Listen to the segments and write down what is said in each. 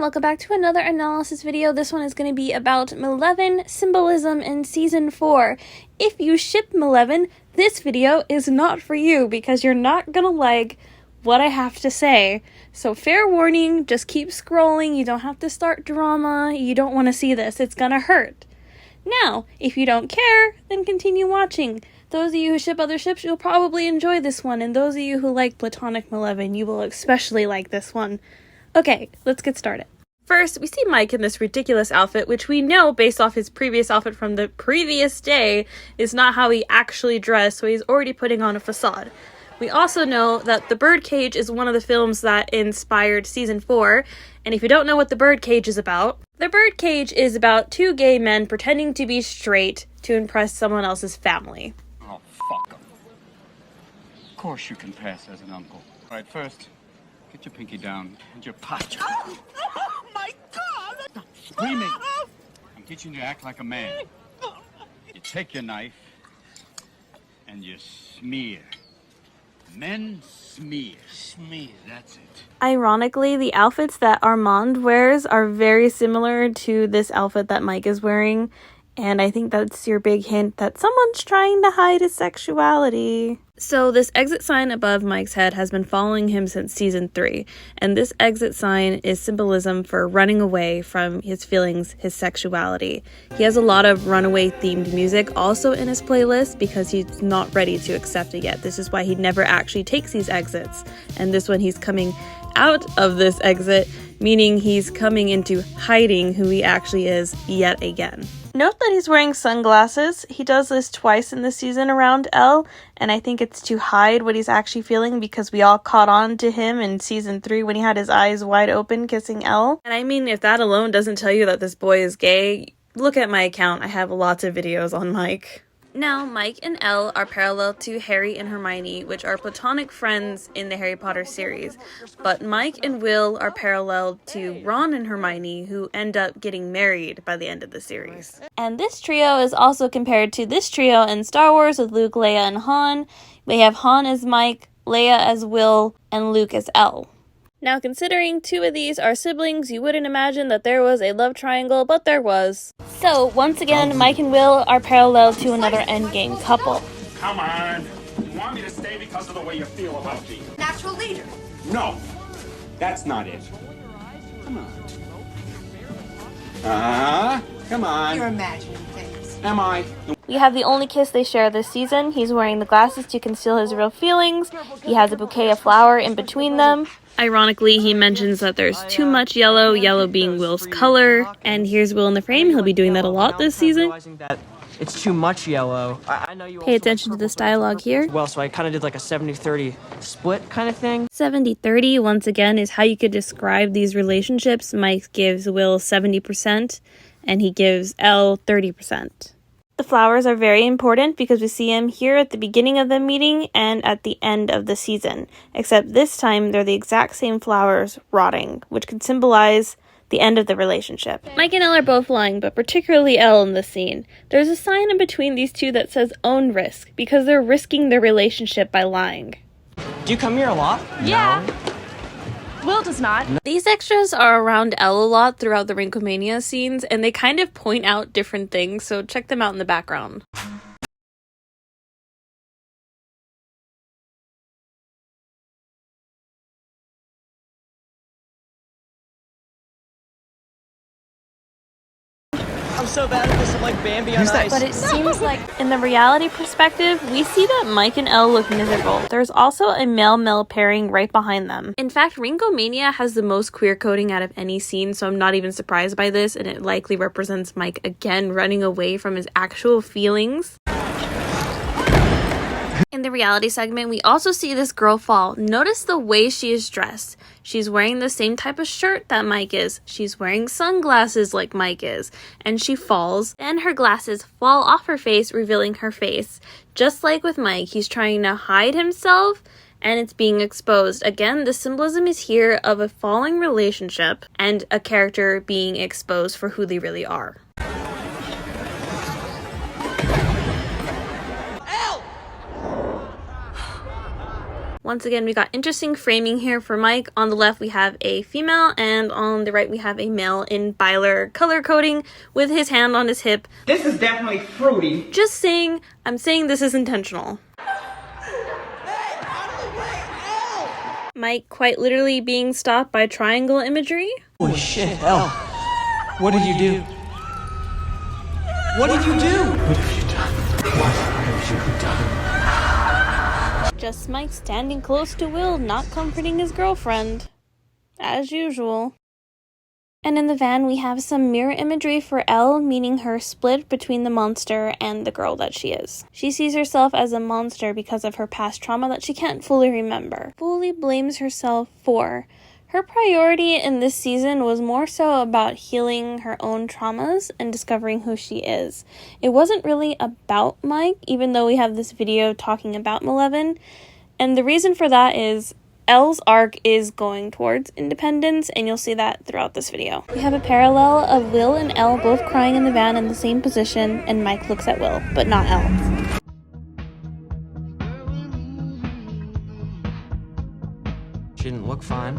welcome back to another analysis video. This one is going to be about Malefin symbolism in Season 4. If you ship Malefin, this video is not for you because you're not going to like what I have to say. So fair warning, just keep scrolling. You don't have to start drama. You don't want to see this. It's going to hurt. Now, if you don't care, then continue watching. Those of you who ship other ships, you'll probably enjoy this one. And those of you who like platonic Malefin, you will especially like this one. Okay, let's get started. First, we see Mike in this ridiculous outfit, which we know, based off his previous outfit from the previous day, is not how he actually dressed, so he's already putting on a facade. We also know that The Birdcage is one of the films that inspired Season 4, and if you don't know what The Birdcage is about, The Birdcage is about two gay men pretending to be straight to impress someone else's family. Oh, fuck 'em. Of course you can pass as an uncle. All right, first, get your pinky down and your posture. Oh my God! Stop screaming. I'm teaching you to act like a man. You take your knife and you smear. Men smear. Smear, that's it. Ironically, the outfits that Armand wears are very similar to this outfit that Mike is wearing, and I think that's your big hint that someone's trying to hide his sexuality. So this exit sign above Mike's head has been following him since Season 3, and this exit sign is symbolism for running away from his feelings, his sexuality. He has a lot of runaway themed music also in his playlist because he's not ready to accept it yet. This is why he never actually takes these exits, and this one he's coming out of this exit, meaning he's coming into hiding who he actually is yet again. Note that he's wearing sunglasses. He does this twice in the season around Elle, and I think it's to hide what he's actually feeling because we all caught on to him in Season 3 when he had his eyes wide open kissing Elle. And I mean, if that alone doesn't tell you that this boy is gay, look at my account. I have lots of videos on Mike. Now, Mike and Elle are parallel to Harry and Hermione, which are platonic friends in the Harry Potter series. But Mike and Will are parallel to Ron and Hermione, who end up getting married by the end of the series. And this trio is also compared to this trio in Star Wars with Luke, Leia, and Han. We have Han as Mike, Leia as Will, and Luke as Elle. Now, considering two of these are siblings, you wouldn't imagine that there was a love triangle, but there was. So, once again, Mike and Will are parallel to another endgame couple. Come on. You want me to stay because of the way you feel about me? Natural leader. No. That's not it. Come on. Come on. You're imagining things. Am I? We have the only kiss they share this season. He's wearing the glasses to conceal his real feelings. He has a bouquet of flower in between them. Ironically, he mentions that there's too much yellow, yellow being Will's color. And here's Will in the frame. He'll be doing that a lot this season. It's too much yellow. I know you Pay attention to this dialogue here. Well, so I kind of did like a 70-30 split kind of thing. 70-30, once again, is how you could describe these relationships. Mike gives Will 70%, and he gives Elle 30%. The flowers are very important because we see them here at the beginning of the meeting and at the end of the season. Except this time, they're the exact same flowers rotting, which could symbolize the end of the relationship. Mike and Elle are both lying, but particularly Elle in this scene. There's a sign in between these two that says own risk, because they're risking their relationship by lying. Do you come here a lot? Yeah. Will does not. These extras are around Elle a lot throughout the Rinko Mania scenes, and they kind of point out different things, so check them out in the background. I'm so bad at this. I'm like Bambi on ice. But it seems like In the reality perspective, we see that Mike and Elle look miserable. There's also a male-male pairing right behind them. In fact, Rinko Mania has the most queer coding out of any scene, so I'm not even surprised by this, and it likely represents Mike again running away from his actual feelings. In the reality segment, we also see this girl fall. Notice the way she is dressed. She's wearing the same type of shirt that Mike is. She's wearing sunglasses like Mike is. And she falls, and her glasses fall off her face, revealing her face. Just like with Mike, he's trying to hide himself, and it's being exposed. Again, the symbolism is here of a falling relationship and a character being exposed for who they really are. Once again, we got interesting framing here for Mike. On the left, we have a female, and on the right, we have a male in Byler color coding with his hand on his hip. This is definitely fruity. Just saying, I'm saying this is intentional. Mike quite literally being stopped by triangle imagery. Holy shit, Elle. What did you do? What did you do? What have you done? What have you done? Just Mike standing close to Will, not comforting his girlfriend. As usual. And in the van, we have some mirror imagery for Elle, meaning her split between the monster and the girl that she is. She sees herself as a monster because of her past trauma that she can't fully remember. Fully blames herself for. Her priority in this season was more so about healing her own traumas and discovering who she is. It wasn't really about Mike, even though we have this video talking about Malefin. And the reason for that is Elle's arc is going towards independence, and you'll see that throughout this video. We have a parallel of Will and Elle both crying in the van in the same position, and Mike looks at Will, but not Elle. She didn't look fine.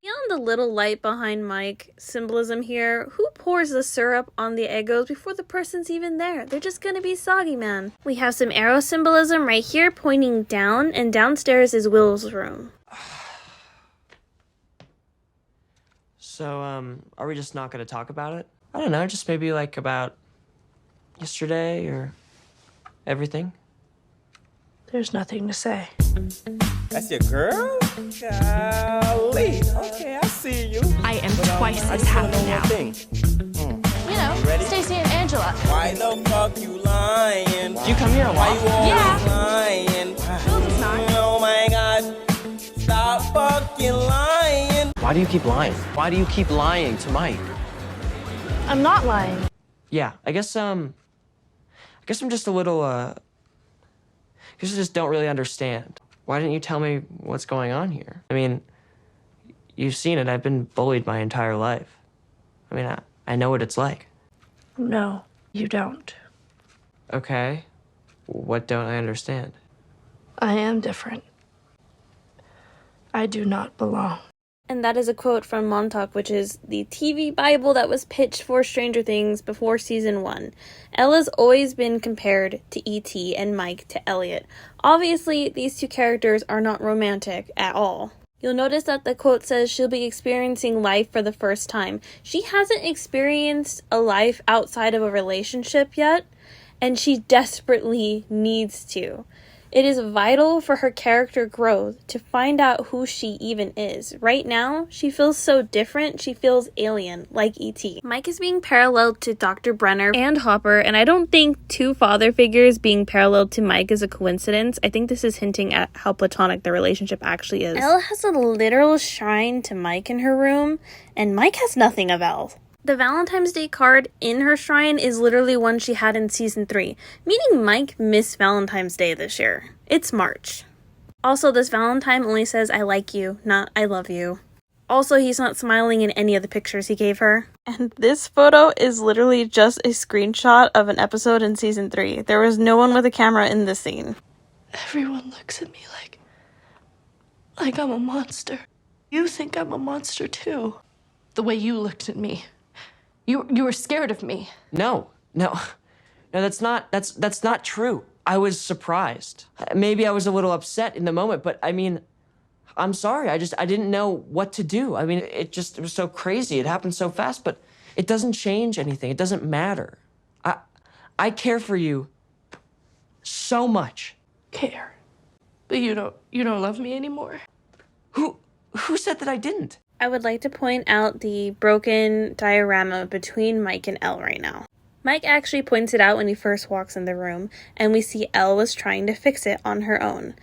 Beyond the little light behind Mike, symbolism here, who pours the syrup on the Eggos before the person's even there? They're just gonna be soggy, man. We have some arrow symbolism right here pointing down, and downstairs is Will's room. So, are we just not gonna talk about it? I don't know, just maybe like about yesterday or everything. There's nothing to say. That's your girl? Golly. Okay, I see you. I am But, twice I as just wanna happy know now. one thing. You know, Ready? Stacy and Angela. Why the fuck you lying? Do you come here a Why lot? you always Yeah. lying? Will does not. Oh my god. Stop fucking lying. Why do you keep lying? Why do you keep lying to Mike? I'm not lying. Yeah, I guess I'm just a little, I guess I just don't really understand. Why didn't you tell me what's going on here? I mean, you've seen it. I've been bullied my entire life. I mean, I know what it's like. No, you don't. Okay. What don't I understand? I am different. I do not belong. And that is a quote from Montauk, which is the TV Bible that was pitched for Stranger Things before season 1. Ella's always been compared to E.T. and Mike to Elliot. Obviously, these two characters are not romantic at all. You'll notice that the quote says she'll be experiencing life for the first time. She hasn't experienced a life outside of a relationship yet, and she desperately needs to. It is vital for her character growth to find out who she even is. Right now, she feels so different, she feels alien, like E.T. Mike is being paralleled to Dr. Brenner and Hopper, and I don't think two father figures being paralleled to Mike is a coincidence. I think this is hinting at how platonic the relationship actually is. Elle has a literal shrine to Mike in her room, and Mike has nothing of Elle. The Valentine's Day card in her shrine is literally one she had in season 3, meaning Mike missed Valentine's Day this year. It's March. Also, this Valentine only says I like you, not I love you. Also, he's not smiling in any of the pictures he gave her. And this photo is literally just a screenshot of an episode in season 3. There was no one with a camera in this scene. Everyone looks at me like I'm a monster. You think I'm a monster too. The way you looked at me. You were scared of me. No, that's not true. I was surprised. Maybe I was a little upset in the moment, but I mean, I'm sorry. I didn't know what to do. I mean, it was so crazy. It happened so fast, but it doesn't change anything. It doesn't matter. I care for you so much. Care. But you don't love me anymore. Who said that I didn't? I would like to point out the broken diorama between Mike and Elle right now. Mike actually points it out when he first walks in the room, and we see Elle was trying to fix it on her own.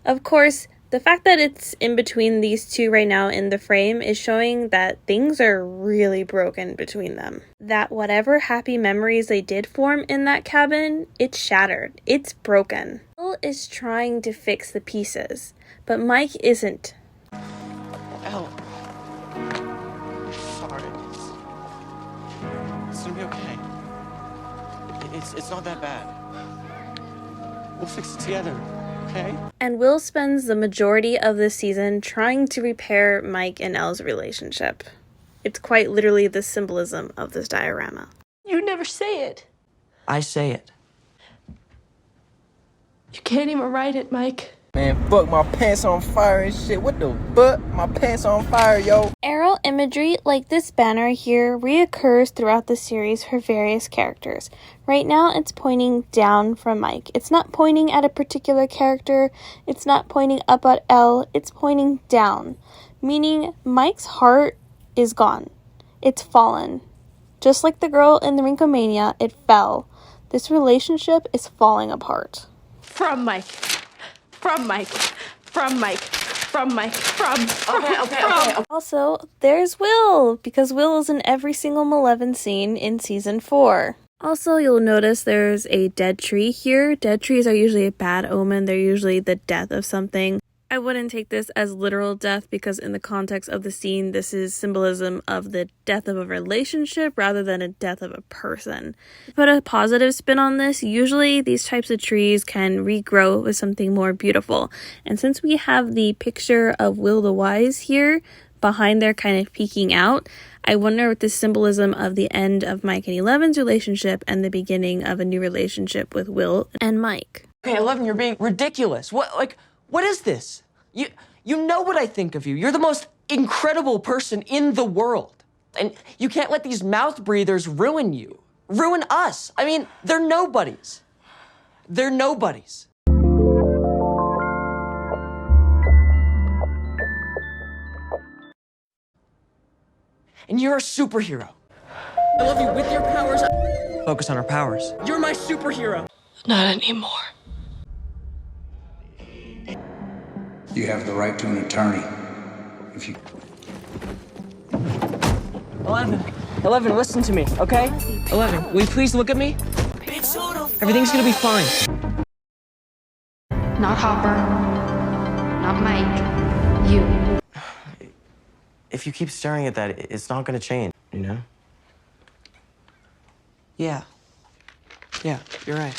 Of course, the fact that it's in between these two right now in the frame is showing that things are really broken between them. That whatever happy memories they did form in that cabin, it's shattered. It's broken. Elle is trying to fix the pieces, but Mike isn't. Elle. Sorry. It's gonna be okay. It's not that bad. We'll fix it together, okay? And Will spends the majority of this season trying to repair Mike and Elle's relationship. It's quite literally the symbolism of this diorama. You never say it. I say it. You can't even write it, Mike. Man, fuck, my pants on fire and shit. What the fuck? My pants on fire, yo. Arrow imagery, like this banner here, reoccurs throughout the series for various characters. Right now, it's pointing down from Mike. It's not pointing at a particular character. It's not pointing up at Elle. It's pointing down, meaning Mike's heart is gone. It's fallen. Just like the girl in the Rinko Mania, it fell. This relationship is falling apart. From Mike. From Mike. From Mike. From Mike. From. Also, there's Will, because Will is in every single Malefin scene in season 4. Also, you'll notice there's a dead tree here. Dead trees are usually a bad omen. They're usually the death of something. I wouldn't take this as literal death because in the context of the scene, this is symbolism of the death of a relationship rather than a death of a person. To put a positive spin on this, usually these types of trees can regrow with something more beautiful. And since we have the picture of Will the Wise here, behind there kind of peeking out, I wonder if the symbolism of the end of Mike and Eleven's relationship and the beginning of a new relationship with Will and Mike. Okay, 11, you're being ridiculous. What is this? You know what I think of you. You're the most incredible person in the world. And you can't let these mouth breathers ruin you. Ruin us. I mean, they're nobodies. They're nobodies. And you're a superhero. I love you with your powers. Focus on our powers. You're my superhero. Not anymore. You have the right to an attorney. If you 11, listen to me, okay? 11, will you please look at me? Everything's gonna be fine. Not Hopper. Not Mike. You. If you keep staring at that, it's not gonna change, you know? Yeah, you're right.